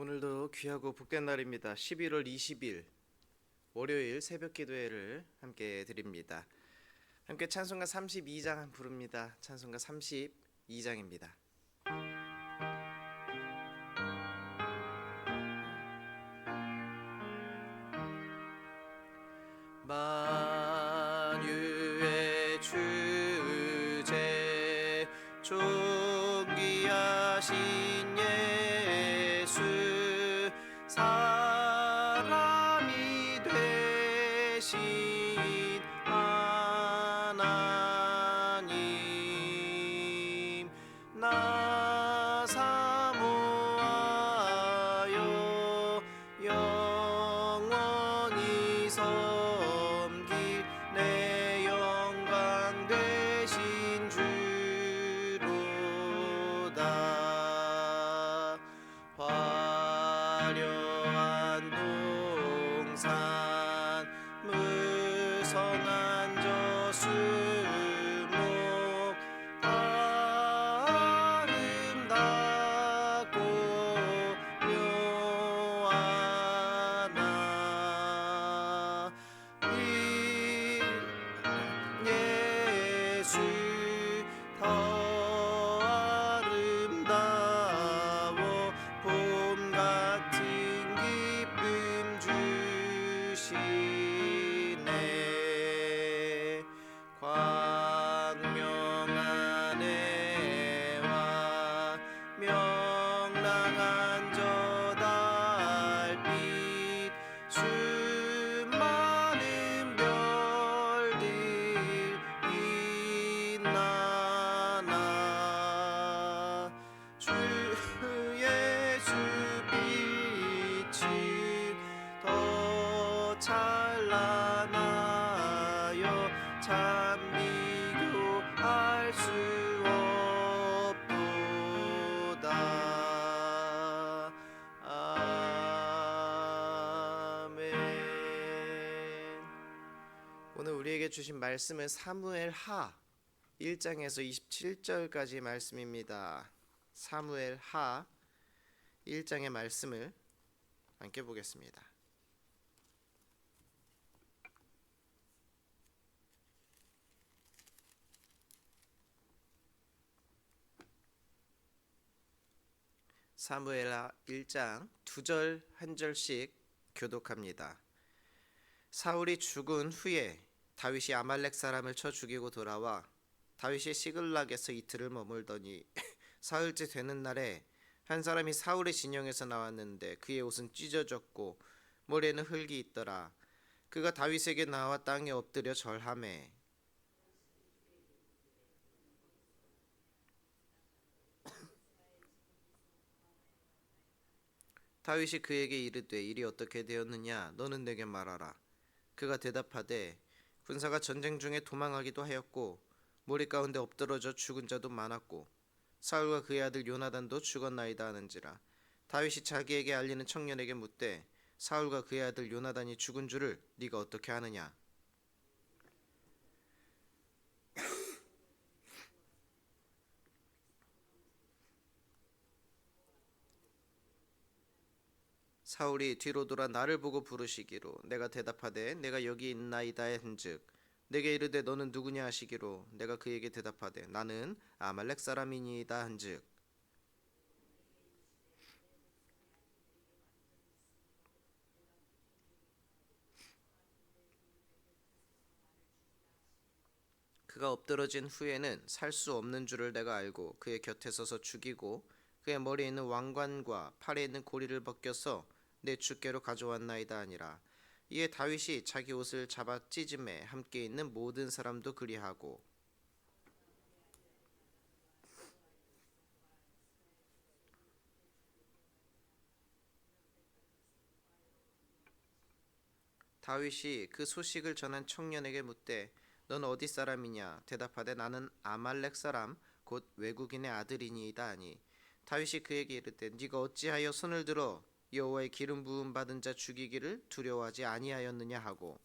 오늘도 귀하고 복된 날입니다. 11월 20일 월요일 새벽 기도회를 함께 드립니다. 함께 찬송가 32장 부릅니다. 찬송가 32장입니다. 만유의 주제 존귀하신 예수 사람이 되신 하나님 나 사모하여 영원히 섬길 내 영광 되신 주로다. 화려한 동산 무성한 저수목 아름답고 묘하나 이 예수 더 아름다워 봄 같은 기쁨 주시네. 광명한 해와 명랑한 저 달빛 수많은 별들 빛나나 주 예수 빛이 더 찬란하여 참 비교할 수 없도다. 아멘. 오늘 우리에게 주신 말씀은 사무엘하 1장에서 27절까지 말씀입니다. 사무엘하 1장의 말씀을 함께 보겠습니다. 사무엘하 1장 2절 한 절씩 교독합니다. 사울이 죽은 후에 다윗이 아말렉 사람을 쳐 죽이고 돌아와 다윗이 시글락에서 이틀을 머물더니 사흘째 되는 날에 한 사람이 사울의 진영에서 나왔는데 그의 옷은 찢어졌고 머리에는 흙이 있더라. 그가 다윗에게 나와 땅에 엎드려 절하매 다윗이 그에게 이르되 일이 어떻게 되었느냐 너는 내게 말하라. 그가 대답하되 군사가 전쟁 중에 도망하기도 하였고 모리 가운데 엎드러져 죽은 자도 많았고 사울과 그의 아들 요나단도 죽었나이다 하는지라. 다윗이 자기에게 알리는 청년에게 묻되 사울과 그의 아들 요나단이 죽은 줄을 네가 어떻게 아느냐. 사울이 뒤로 돌아 나를 보고 부르시기로 내가 대답하되 내가 여기 있나이다 한즉 내게 이르되 너는 누구냐 하시기로 내가 그에게 대답하되 나는 아말렉 사람이니이다 한즉 그가 엎드러진 후에는 살 수 없는 줄을 내가 알고 그의 곁에 서서 죽이고 그의 머리에 있는 왕관과 팔에 있는 고리를 벗겨서 내 주께로 가져왔나이다 하니라. 이에 다윗이 자기 옷을 잡아 찢음에 함께 있는 모든 사람도 그리하고 다윗이 그 소식을 전한 청년에게 묻되 넌 어디 사람이냐. 대답하되 나는 아말렉 사람 곧 외국인의 아들이니이다 하니 다윗이 그에게 이르되 네가 어찌하여 손을 들어 여호와의 기름 부음 받은 자 죽이기를 두려워하지 아니하였느냐 하고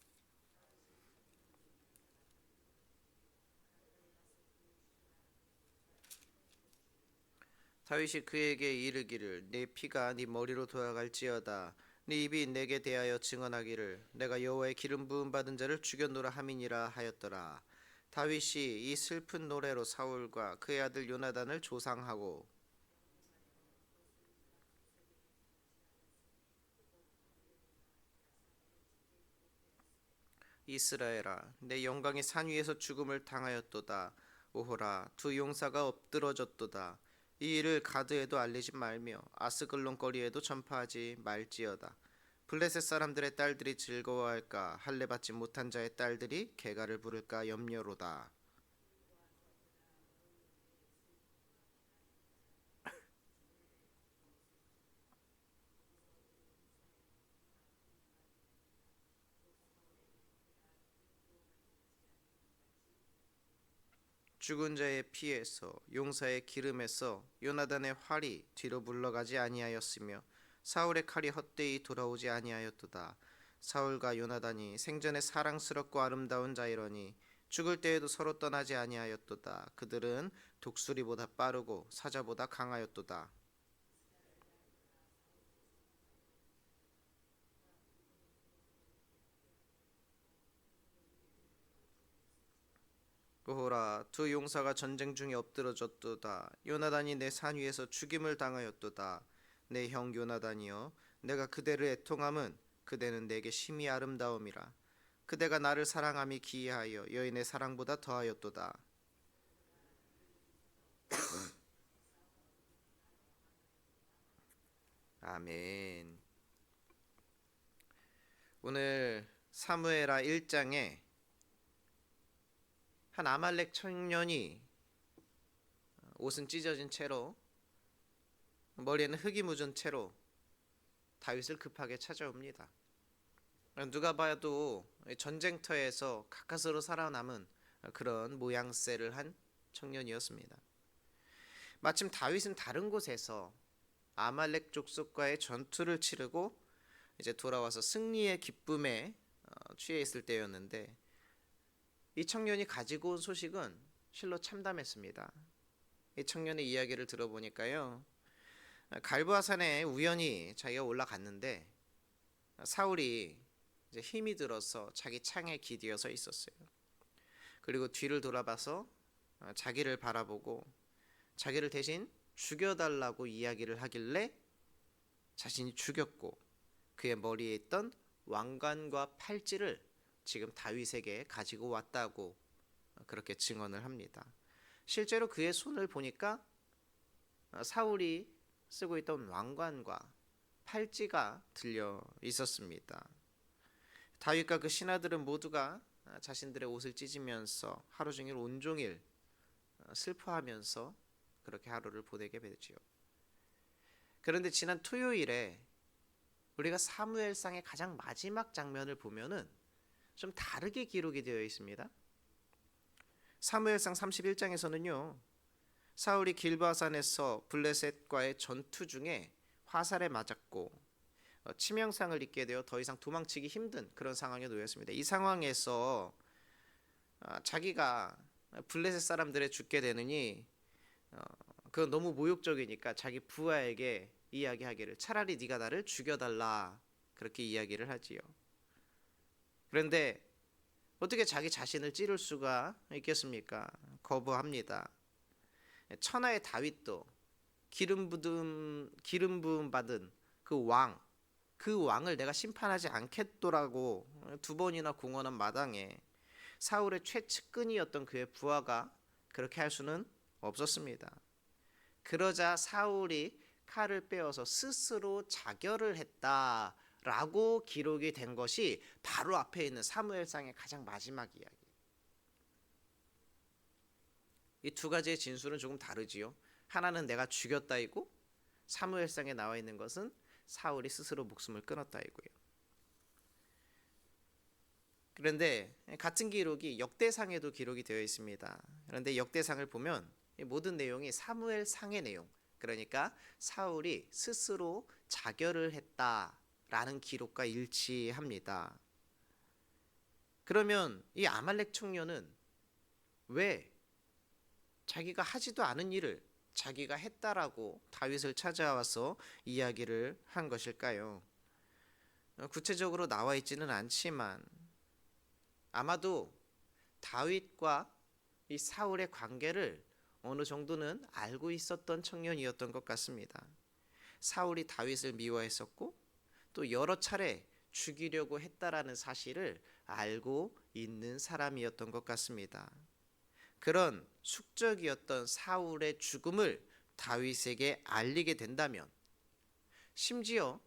다윗이 그에게 이르기를 네 피가 네 머리로 돌아갈지어다. 네 입이 내게 대하여 증언하기를 내가 여호와의 기름 부음 받은 자를 죽였노라 함이니라 하였더라. 다윗이 이 슬픈 노래로 사울과 그의 아들 요나단을 조상하고 이스라엘아 내 영광이 산 위에서 죽음을 당하였도다. 오호라 두 용사가 엎드러졌도다. 이 일을 가드에도 알리지 말며 아스글론 거리에도 전파하지 말지어다. 블레셋 사람들의 딸들이 즐거워할까 할례 받지 못한 자의 딸들이 개가를 부를까 염려로다. 죽은 자의 피에서 용사의 기름에서 요나단의 활이 뒤로 물러가지 아니하였으며 사울의 칼이 헛되이 돌아오지 아니하였도다. 사울과 요나단이 생전에 사랑스럽고 아름다운 자이러니 죽을 때에도 서로 떠나지 아니하였도다. 그들은 독수리보다 빠르고 사자보다 강하였도다. 보라 두 용사가 전쟁 중에 엎드러졌도다. 요나단이 내 산 위에서 죽임을 당하였도다. 내 형 요나단이여 내가 그대를 애통함은 그대는 내게 심히 아름다움이라. 그대가 나를 사랑함이 기이하여 여인의 사랑보다 더하였도다. 아멘. 오늘 사무엘하 1장에 한 아말렉 청년이 옷은 찢어진 채로 머리에는 흙이 묻은 채로 다윗을 급하게 찾아옵니다. 누가 봐도 전쟁터에서 가까스로 살아남은 그런 모양새를 한 청년이었습니다. 마침 다윗은 다른 곳에서 아말렉 족속과의 전투를 치르고 이제 돌아와서 승리의 기쁨에 취해 있을 때였는데 이 청년이 가지고 온 소식은 실로 참담했습니다. 이 청년의 이야기를 들어보니까요. 갈보아 산에 우연히 자기가 올라갔는데 사울이 이제 힘이 들어서 자기 창에 기대어서 있었어요. 그리고 뒤를 돌아봐서 자기를 바라보고 자기를 대신 죽여달라고 이야기를 하길래 자신이 죽였고 그의 머리에 있던 왕관과 팔찌를 지금 다윗에게 가지고 왔다고 그렇게 증언을 합니다. 실제로 그의 손을 보니까 사울이 쓰고 있던 왕관과 팔찌가 들려 있었습니다. 다윗과 그 신하들은 모두가 자신들의 옷을 찢으면서 하루 종일 온종일 슬퍼하면서 그렇게 하루를 보내게 되지요. 그런데 지난 토요일에 우리가 사무엘상의 가장 마지막 장면을 보면은 좀 다르게 기록이 되어 있습니다. 사무엘상 31장에서는요. 사울이 길바산에서 블레셋과의 전투 중에 화살에 맞았고 치명상을 입게 되어 더 이상 도망치기 힘든 그런 상황에 놓였습니다. 이 상황에서 자기가 블레셋 사람들에 죽게 되느니 그건 너무 모욕적이니까 자기 부하에게 이야기하기를 차라리 네가 나를 죽여달라 그렇게 이야기를 하지요. 그런데 어떻게 자기 자신을 찌를 수가 있겠습니까? 거부합니다. 천하의 다윗도 기름 부음 받은 그 왕을 내가 심판하지 않겠도라고 두 번이나 공언한 마당에 사울의 최측근이었던 그의 부하가 그렇게 할 수는 없었습니다. 그러자 사울이 칼을 빼어서 스스로 자결을 했다라고 기록이 된 것이 바로 앞에 있는 사무엘상의 가장 마지막 이야기. 이 두 가지의 진술은 조금 다르지요. 하나는 내가 죽였다이고 사무엘상에 나와 있는 것은 사울이 스스로 목숨을 끊었다이고요. 그런데 같은 기록이 역대상에도 기록이 되어 있습니다. 그런데 역대상을 보면 모든 내용이 사무엘상의 내용, 그러니까 사울이 스스로 자결을 했다라는 기록과 일치합니다. 그러면 이 아말렉 청년은 왜 자기가 하지도 않은 일을 자기가 했다라고 다윗을 찾아와서 이야기를 한 것일까요? 구체적으로 나와 있지는 않지만 아마도 다윗과 이 사울의 관계를 어느 정도는 알고 있었던 청년이었던 것 같습니다. 사울이 다윗을 미워했었고 또 여러 차례 죽이려고 했다라는 사실을 알고 있는 사람이었던 것 같습니다. 그런 숙적이었던 사울의 죽음을 다윗에게 알리게 된다면, 심지어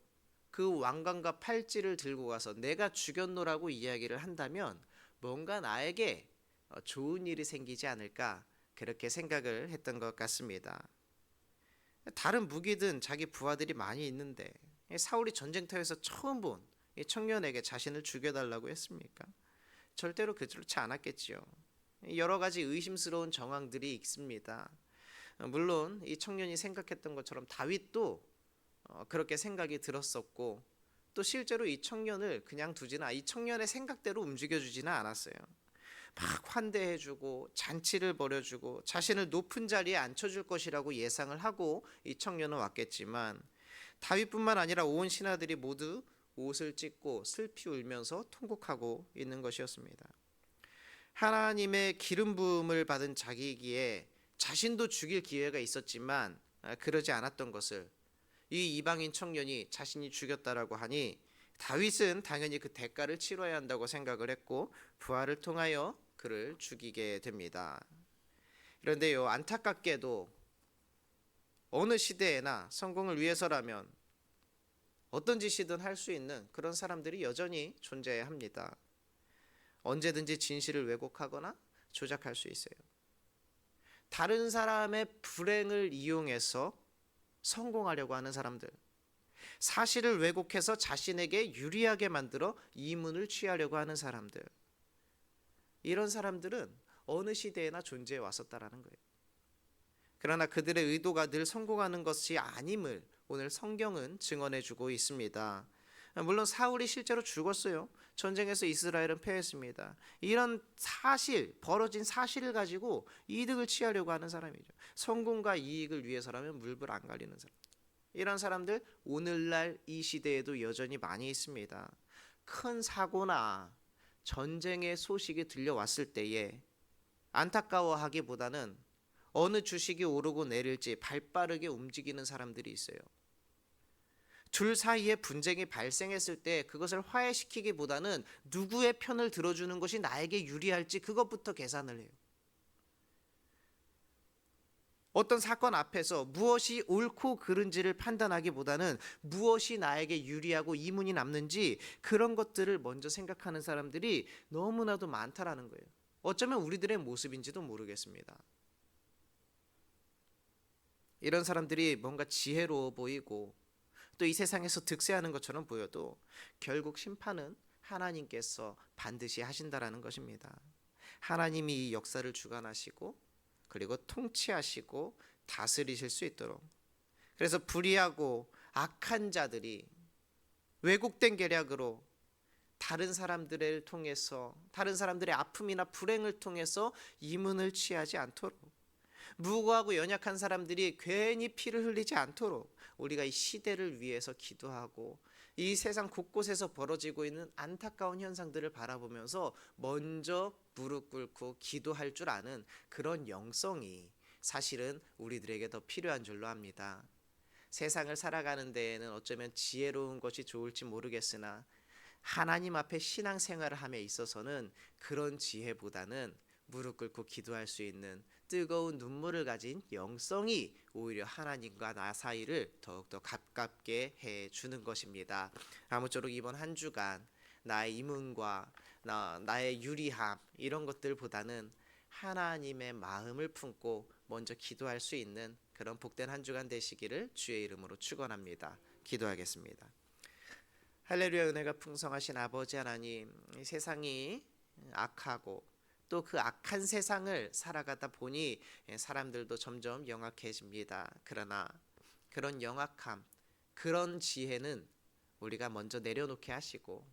그 왕관과 팔찌를 들고 가서 내가 죽였노라고 이야기를 한다면 뭔가 나에게 좋은 일이 생기지 않을까, 그렇게 생각을 했던 것 같습니다. 다른 무기든 자기 부하들이 많이 있는데 사울이 전쟁터에서 처음 본 이 청년에게 자신을 죽여달라고 했습니까? 절대로 그렇지 않았겠지요. 여러 가지 의심스러운 정황들이 있습니다. 물론 이 청년이 생각했던 것처럼 다윗도 그렇게 생각이 들었었고, 또 실제로 이 청년을 그냥 두지나 이 청년의 생각대로 움직여주지는 않았어요. 막 환대해주고 잔치를 벌여주고 자신을 높은 자리에 앉혀줄 것이라고 예상을 하고 이 청년은 왔겠지만, 다윗뿐만 아니라 온 신하들이 모두 옷을 찢고 슬피 울면서 통곡하고 있는 것이었습니다. 하나님의 기름 부음을 받은 자기이기에 자신도 죽일 기회가 있었지만 그러지 않았던 것을 이 이방인 청년이 자신이 죽였다라고 하니, 다윗은 당연히 그 대가를 치러야 한다고 생각을 했고 부하를 통하여 그를 죽이게 됩니다. 그런데요, 안타깝게도 어느 시대에나 성공을 위해서라면 어떤 짓이든 할 수 있는 그런 사람들이 여전히 존재해야 합니다. 언제든지 진실을 왜곡하거나 조작할 수 있어요. 다른 사람의 불행을 이용해서 성공하려고 하는 사람들, 사실을 왜곡해서 자신에게 유리하게 만들어 이문을 취하려고 하는 사람들, 이런 사람들은 어느 시대에나 존재해 왔었다라는 거예요. 그러나 그들의 의도가 늘 성공하는 것이 아님을 오늘 성경은 증언해주고 있습니다. 물론 사울이 실제로 죽었어요. 전쟁에서 이스라엘은 패했습니다. 이런 사실, 벌어진 사실을 가지고 이득을 취하려고 하는 사람이죠. 성공과 이익을 위해서라면 물불 안 가리는 사람. 이런 사람들 오늘날 이 시대에도 여전히 많이 있습니다. 큰 사고나 전쟁의 소식이 들려왔을 때에 안타까워하기보다는 어느 주식이 오르고 내릴지 발빠르게 움직이는 사람들이 있어요. 둘 사이에 분쟁이 발생했을 때 그것을 화해시키기보다는 누구의 편을 들어주는 것이 나에게 유리할지 그것부터 계산을 해요. 어떤 사건 앞에서 무엇이 옳고 그른지를 판단하기보다는 무엇이 나에게 유리하고 이문이 남는지 그런 것들을 먼저 생각하는 사람들이 너무나도 많다라는 거예요. 어쩌면 우리들의 모습인지도 모르겠습니다. 이런 사람들이 뭔가 지혜로워 보이고 또 이 세상에서 득세하는 것처럼 보여도 결국 심판은 하나님께서 반드시 하신다라는 것입니다. 하나님이 이 역사를 주관하시고 그리고 통치하시고 다스리실 수 있도록, 그래서 불의하고 악한 자들이 왜곡된 계략으로 다른 사람들을 통해서, 다른 사람들의 아픔이나 불행을 통해서 이문을 취하지 않도록, 무고하고 연약한 사람들이 괜히 피를 흘리지 않도록 우리가 이 시대를 위해서 기도하고 이 세상 곳곳에서 벌어지고 있는 안타까운 현상들을 바라보면서 먼저 무릎 꿇고 기도할 줄 아는 그런 영성이 사실은 우리들에게 더 필요한 줄로 압니다. 세상을 살아가는 데에는 어쩌면 지혜로운 것이 좋을지 모르겠으나 하나님 앞에 신앙생활을 함에 있어서는 그런 지혜보다는 무릎 꿇고 기도할 수 있는 뜨거운 눈물을 가진 영성이 오히려 하나님과 나 사이를 더욱더 가깝게 해주는 것입니다. 아무쪼록 이번 한 주간 나의 이문과 나의 유리함 이런 것들보다는 하나님의 마음을 품고 먼저 기도할 수 있는 그런 복된 한 주간 되시기를 주의 이름으로 축원합니다. 기도하겠습니다. 할렐루야. 은혜가 풍성하신 아버지 하나님, 이 세상이 악하고 또 그 악한 세상을 살아가다 보니 사람들도 점점 영악해집니다. 그러나 그런 영악함, 그런 지혜는 우리가 먼저 내려놓게 하시고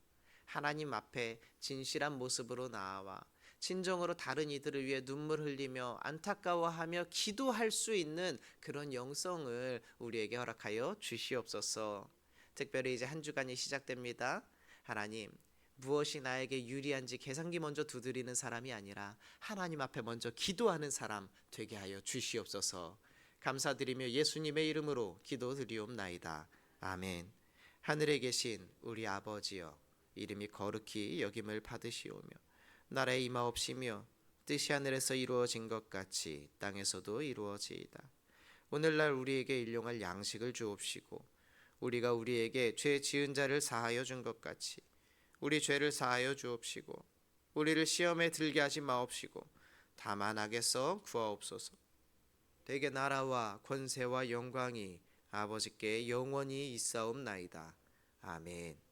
하나님 앞에 진실한 모습으로 나아와 진정으로 다른 이들을 위해 눈물 흘리며 안타까워하며 기도할 수 있는 그런 영성을 우리에게 허락하여 주시옵소서. 특별히 이제 한 주간이 시작됩니다. 하나님, 무엇이 나에게 유리한지 계산기 먼저 두드리는 사람이 아니라 하나님 앞에 먼저 기도하는 사람 되게 하여 주시옵소서. 감사드리며 예수님의 이름으로 기도드리옵나이다. 아멘. 하늘에 계신 우리 아버지여, 이름이 거룩히 여김을 받으시오며 나라의 임하옵시며 뜻이 하늘에서 이루어진 것 같이 땅에서도 이루어지이다. 오늘날 우리에게 일용할 양식을 주옵시고 우리가 우리에게 죄 지은 자를 사하여 준 것 같이 우리 죄를 사하여 주옵시고 우리를 시험에 들게 하지 마옵시고 다만 악에서 구하옵소서. 대개 나라와 권세와 영광이 아버지께 영원히 있사옵나이다. 아멘.